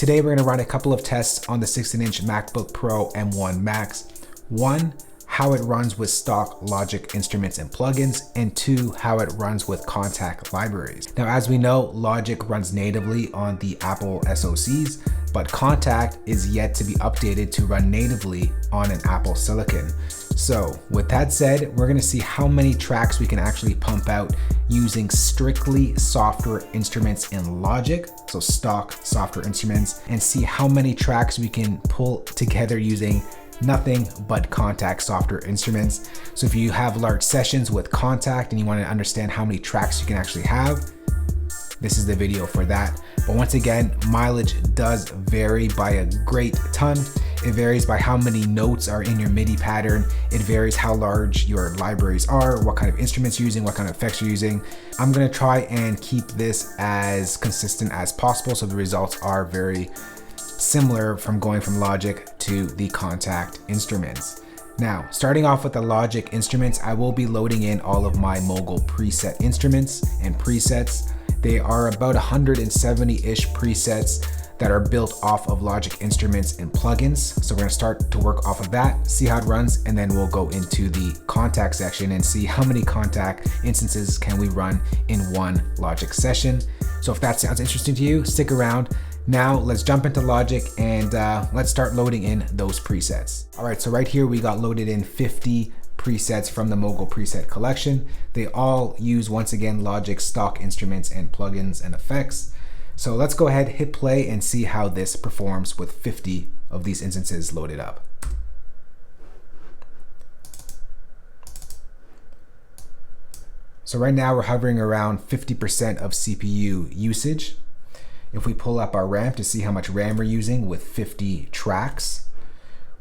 today we're going to run a couple of tests on the 16-inch MacBook Pro M1 Max. One, how it runs with stock Logic instruments and plugins, and two, how it runs with Kontakt libraries. Now, as we know, Logic runs natively on the Apple SoCs, but Kontakt is yet to be updated to run natively on an Apple Silicon. So with that said, we're gonna see how many tracks we can actually pump out using strictly software instruments in Logic, so stock software instruments, and see how many tracks we can pull together using nothing but Kontakt software instruments. So if you have large sessions with Kontakt and you want to understand how many tracks you can actually have, this is the video for that. But once again, mileage does vary by a great ton. It varies by how many notes are in your MIDI pattern. It varies how large your libraries are, what kind of instruments you're using, what kind of effects you're using. I'm gonna try and keep this as consistent as possible so the results are very similar from going from Logic to the Kontakt instruments. Now, starting off with the Logic instruments, I will be loading in all of my Mogul preset instruments and presets. They are about 170-ish presets that are built off of Logic instruments and plugins. So we're gonna start to work off of that, see how it runs, and then we'll go into the Kontakt section and see how many Kontakt instances can we run in one Logic session. So if that sounds interesting to you, stick around. Now let's jump into Logic and let's start loading in those presets. All right, so right here we got loaded in 50 presets from the Mogul preset collection. They all use, once again, Logic stock instruments and plugins and effects. So let's go ahead, hit play, and see how this performs with 50 of these instances loaded up. So right now we're hovering around 50% of CPU usage. If we pull up our RAM to see how much RAM we're using with 50 tracks,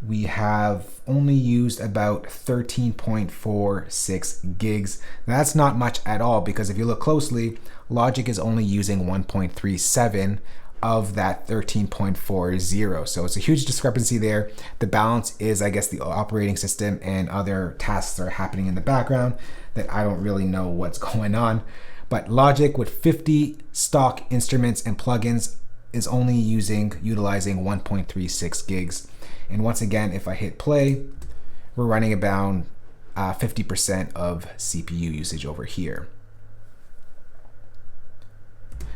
we have only used about 13.46 gigs. Now, that's not much at all, because if you look closely, Logic is only using 1.37 of that 13.40. So it's a huge discrepancy there. The balance is, I guess, the operating system and other tasks are happening in the background that I don't really know what's going on. But Logic with 50 stock instruments and plugins is only utilizing 1.36 gigs. And once again, if I hit play, we're running about 50% of CPU usage over here.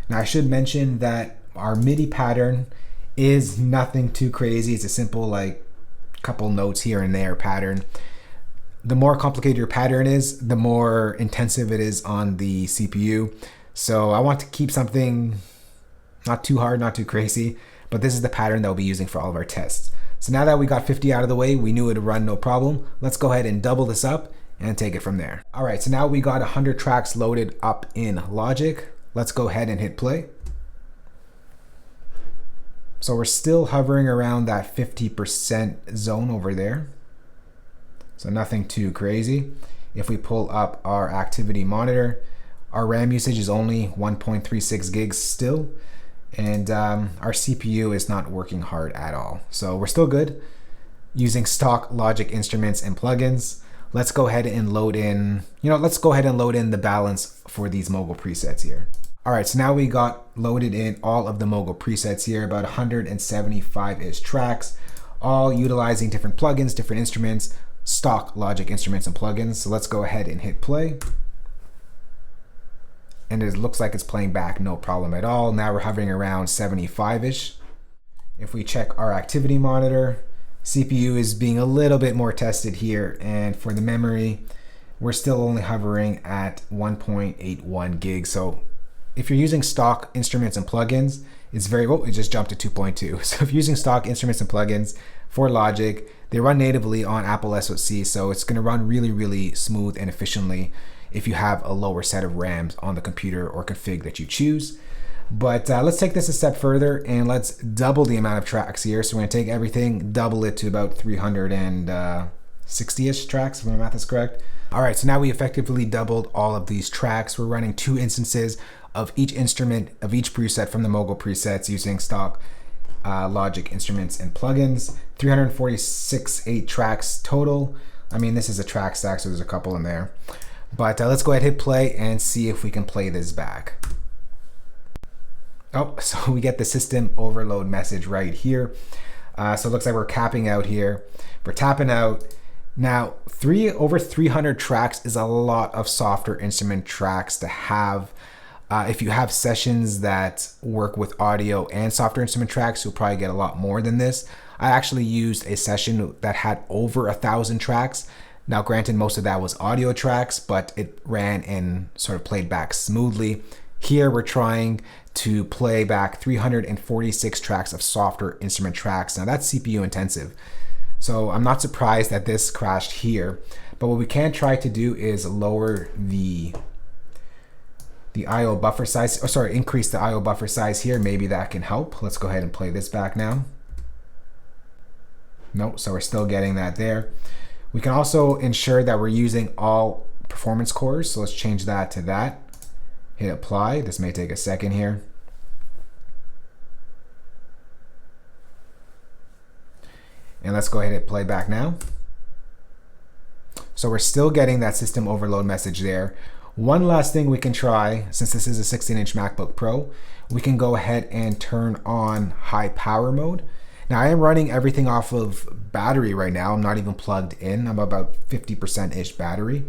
Now I should mention that our MIDI pattern is nothing too crazy. It's a simple, like, couple notes here and there pattern. The more complicated your pattern is, the more intensive it is on the CPU. So I want to keep something not too hard, not too crazy, but this is the pattern that we'll be using for all of our tests. So now that we got 50 out of the way, we knew it would run no problem. Let's go ahead and double this up and take it from there. All right, so now we got 100 tracks loaded up in Logic. Let's go ahead and hit play. So we're still hovering around that 50% zone over there. So nothing too crazy. If we pull up our activity monitor, our RAM usage is only 1.36 gigs still, and our CPU is not working hard at all. So we're still good using stock Logic instruments and plugins. Let's go ahead and load in, let's go ahead and load in the balance for these Mogul presets here. All right, so now we got loaded in all of the Mogul presets here, about 175-ish tracks, all utilizing different plugins, different instruments, stock Logic instruments and plugins. So let's go ahead and hit play. And it looks like it's playing back no problem at all. Now we're hovering around 75-ish. If we check our activity monitor, CPU is being a little bit more tested here. And for the memory, we're still only hovering at 1.81 gigs. So if you're using stock instruments and plugins, it's it just jumped to 2.2. So if you're using stock instruments and plugins for Logic, they run natively on Apple SoC, so it's gonna run really, really smooth and efficiently if you have a lower set of RAMs on the computer or config that you choose. But let's take this a step further and let's double the amount of tracks here. So we're gonna take everything, double it to about 360-ish tracks, if my math is correct. All right, so now we effectively doubled all of these tracks. We're running 2 instances of each instrument, of each preset from the Mogul presets using stock Logic instruments and plugins. 346 tracks total. I mean, this is a track stack, so there's a couple in there. But let's go ahead and hit play and see if we can play this back. Oh, so we get the system overload message right here. So it looks like we're capping out here. We're tapping out. Now, over 300 tracks is a lot of softer instrument tracks to have. If you have sessions that work with audio and softer instrument tracks, you'll probably get a lot more than this. I actually used a session that had over 1,000 tracks. Now, granted, most of that was audio tracks, but it ran and sort of played back smoothly. Here, we're trying to play back 346 tracks of softer instrument tracks. Now, that's CPU intensive. So I'm not surprised that this crashed here. But what we can try to do is lower the IO buffer size, increase the IO buffer size here. Maybe that can help. Let's go ahead and play this back now. Nope, so we're still getting that there. We can also ensure that we're using all performance cores. So let's change that to that. Hit apply. This may take a second here. And let's go ahead and play back now. So we're still getting that system overload message there. One last thing we can try, since this is a 16-inch MacBook Pro, we can go ahead and turn on high power mode. Now I am running everything off of battery right now. I'm not even plugged in. I'm about 50%-ish battery.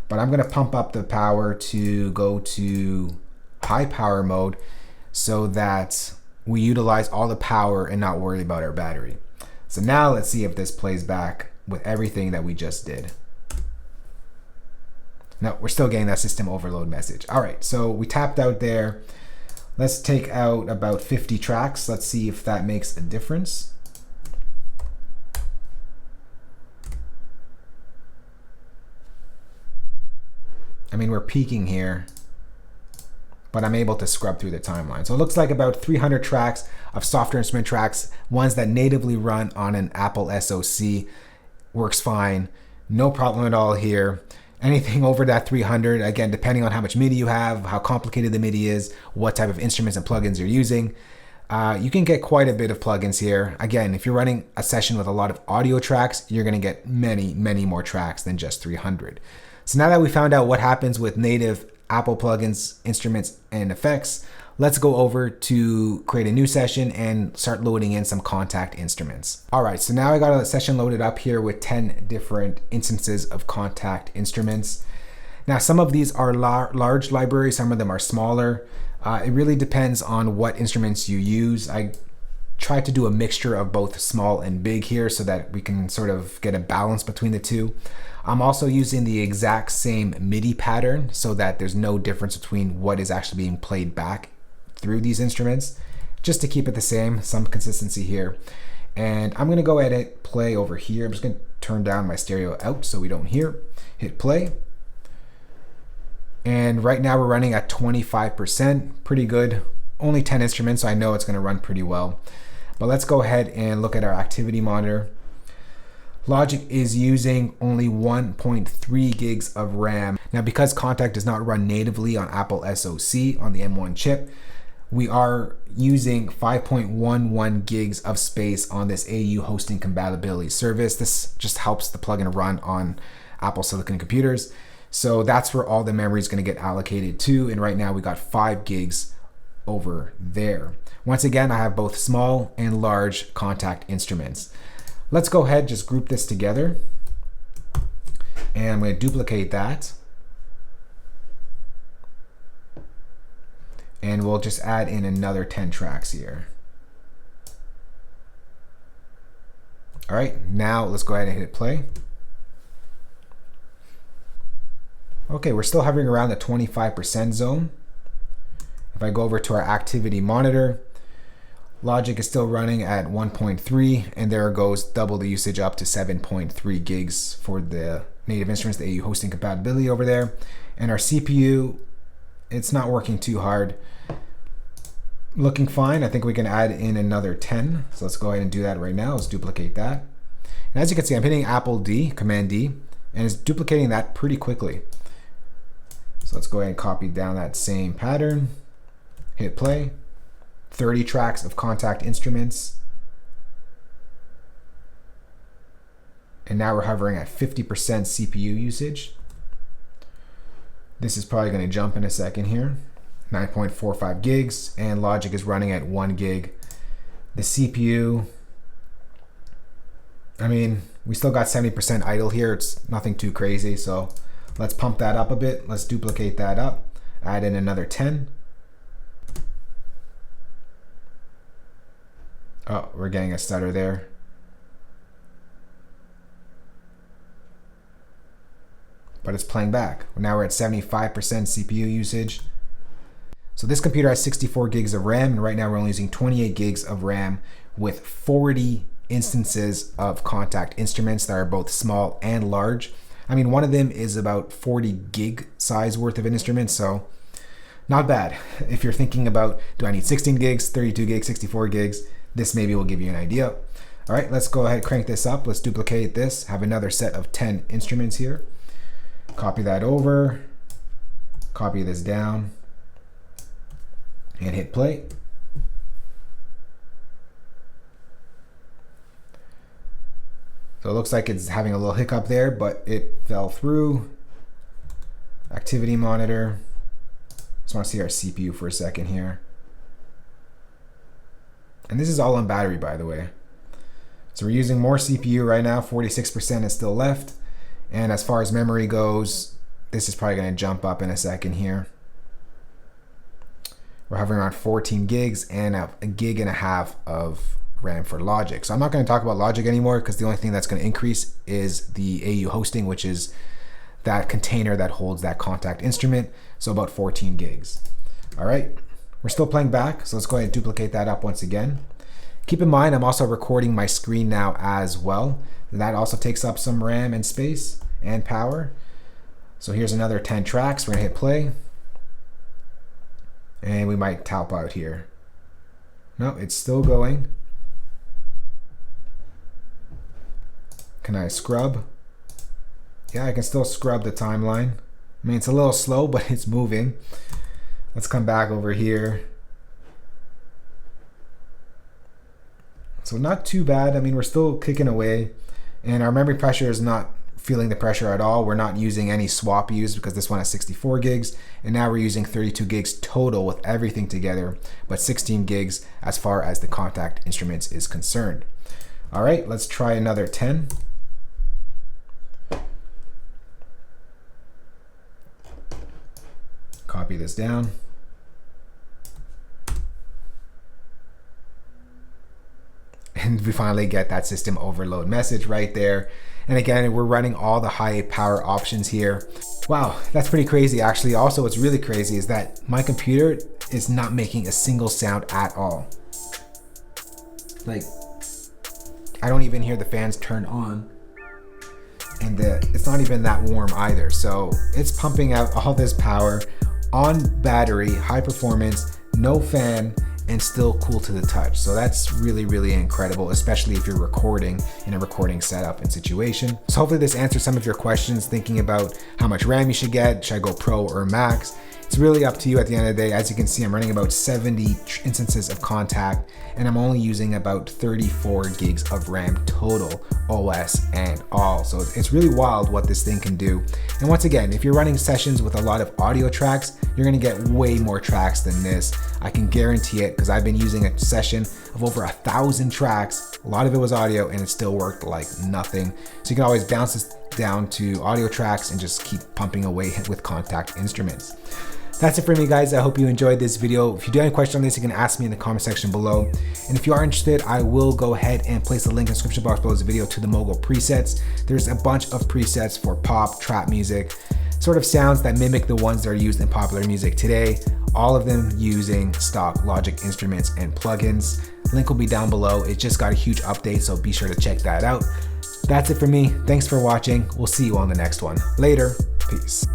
But I'm gonna pump up the power to go to high power mode so that we utilize all the power and not worry about our battery. So now let's see if this plays back with everything that we just did. No, we're still getting that system overload message. All right, so we tapped out there. Let's take out about 50 tracks. Let's see if that makes a difference. I mean, we're peaking here, but I'm able to scrub through the timeline. So it looks like about 300 tracks of softer instrument tracks, ones that natively run on an Apple SoC, works fine. No problem at all here. Anything over that 300, again, depending on how much MIDI you have, how complicated the MIDI is, what type of instruments and plugins you're using, you can get quite a bit of plugins here. Again, if you're running a session with a lot of audio tracks, you're gonna get many, many more tracks than just 300. So now that we found out what happens with native Apple plugins, instruments, and effects, let's go over to create a new session and start loading in some Kontakt instruments. All right, so now I got a session loaded up here with 10 different instances of Kontakt instruments. Now, some of these are large libraries, some of them are smaller. It really depends on what instruments you use. I try to do a mixture of both small and big here so that we can sort of get a balance between the two. I'm also using the exact same MIDI pattern so that there's no difference between what is actually being played back through these instruments, just to keep it the same, some consistency here. And I'm gonna go ahead and play over here. I'm just gonna turn down my stereo out so we don't hear. Hit play. And right now we're running at 25%, pretty good. Only 10 instruments, so I know it's gonna run pretty well. But let's go ahead and look at our activity monitor. Logic is using only 1.3 gigs of RAM. Now, because Kontakt does not run natively on Apple SoC on the M1 chip, we are using 5.11 gigs of space on this AU hosting compatibility service. This just helps the plugin run on Apple Silicon computers. So that's where all the memory is going to get allocated to. And right now we got 5 gigs over there. Once again, I have both small and large Kontakt instruments. Let's go ahead, just group this together. And I'm going to duplicate that. And we'll just add in another 10 tracks here. All right, now let's go ahead and hit play. Okay, we're still hovering around the 25% zone. If I go over to our activity monitor, Logic is still running at 1.3, and there goes double the usage up to 7.3 gigs for the native instruments, the AU hosting compatibility over there. And our CPU, it's not working too hard. Looking fine. I think we can add in another 10. So let's go ahead and do that right now. Let's duplicate that. And as you can see, I'm hitting Apple D, Command D, and it's duplicating that pretty quickly. So let's go ahead and copy down that same pattern. Hit play. 30 tracks of Kontakt instruments. And now we're hovering at 50% CPU usage. This is probably going to jump in a second here. 9.45 gigs, and Logic is running at 1 gig. The CPU, I mean, we still got 70% idle here. It's nothing too crazy, so let's pump that up a bit. Let's duplicate that up, add in another 10. Oh, we're getting a stutter there. But it's playing back. Now we're at 75% CPU usage. So this computer has 64 gigs of RAM, and right now we're only using 28 gigs of RAM with 40 instances of Kontakt instruments that are both small and large. I mean, one of them is about 40 gig size worth of an instrument, so not bad. If you're thinking about, do I need 16 gigs, 32 gigs, 64 gigs, this maybe will give you an idea. All right, let's go ahead, crank this up. Let's duplicate this, have another set of 10 instruments here. Copy that over, copy this down, and hit play. So it looks like it's having a little hiccup there, but it fell through. Activity monitor. Just want to see our CPU for a second here. And this is all on battery, by the way. So we're using more CPU right now. 46% is still left. And as far as memory goes, this is probably going to jump up in a second here. We're hovering around 14 gigs and a gig and a half of RAM for Logic. So I'm not going to talk about Logic anymore because the only thing that's going to increase is the AU hosting, which is that container that holds that Kontakt instrument. So about 14 gigs. All right, we're still playing back. So let's go ahead and duplicate that up once again. Keep in mind, I'm also recording my screen now as well. That also takes up some RAM and space and power. So here's another 10 tracks. We're going to hit play. And we might tap out here. No, it's still going. Can I scrub? Yeah, I can still scrub the timeline. I mean, it's a little slow, but it's moving. Let's come back over here. So not too bad. I mean, we're still kicking away. And our memory pressure is not feeling the pressure at all. We're not using any swap use because this one has 64 gigs. And now we're using 32 gigs total with everything together, but 16 gigs as far as the Kontakt instruments is concerned. All right, let's try another 10. Copy this down. And we finally get that system overload message right there. And again, we're running all the high power options here. Wow, that's pretty crazy actually. Also, what's really crazy is that my computer is not making a single sound at all. Like, I don't even hear the fans turn on. And it's not even that warm either. So it's pumping out all this power on battery, high performance, no fan, and still cool to the touch. So that's really, really incredible, especially if you're recording in a recording setup and situation. So hopefully this answers some of your questions, thinking about how much RAM you should get. Should I go Pro or Max? It's really up to you at the end of the day. As you can see, I'm running about 70 instances of Kontakt, and I'm only using about 34 gigs of RAM total, OS and all. So it's really wild what this thing can do. And once again, if you're running sessions with a lot of audio tracks, you're gonna get way more tracks than this. I can guarantee it because I've been using a session of over 1,000 tracks. A lot of it was audio and it still worked like nothing. So you can always bounce this down to audio tracks and just keep pumping away with Kontakt instruments. That's it for me, guys. I hope you enjoyed this video. If you do have any questions on this, you can ask me in the comment section below. And if you are interested, I will go ahead and place a link in the description box below this video to the Mogul presets. There's a bunch of presets for pop, trap music, sort of sounds that mimic the ones that are used in popular music today. All of them using stock Logic instruments and plugins. Link will be down below. It just got a huge update, so be sure to check that out. That's it for me. Thanks for watching. We'll see you on the next one. Later. Peace.